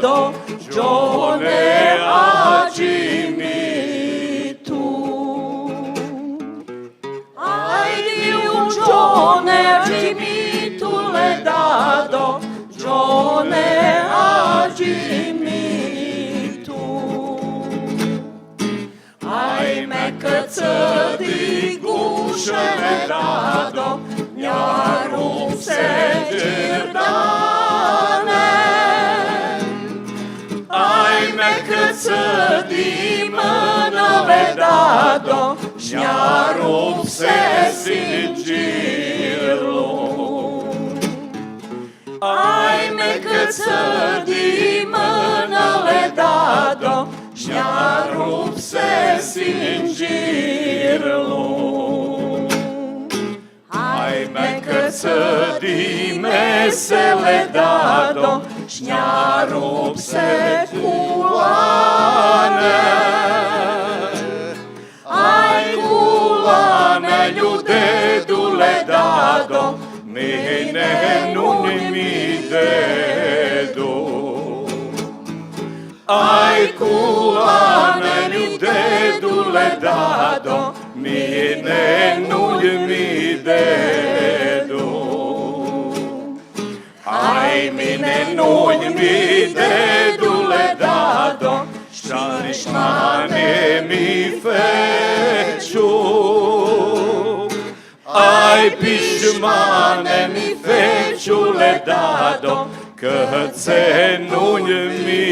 dado, Gione agimi tu. Ai di un Gione agimi tu le dado, Gione agimi tu. Ai me căță di gușe le dado, Njaru se girdane. Ai me căță di mână le dado, Njaru se sigirlo. Ai me căță di mână le dado, Njaru se sigirlo. Ai me căță di mesele dado, Njaru se kulane. Ai kulane ljudedu le dado, mine nun mi dedo. Ai kulane ljudedu le dado, mine nun mi dedo. Ai mine nun mi dedu le dado, Șarișmane mi feciu. Ai pișmane mi feciu le dado, Cățe nun mi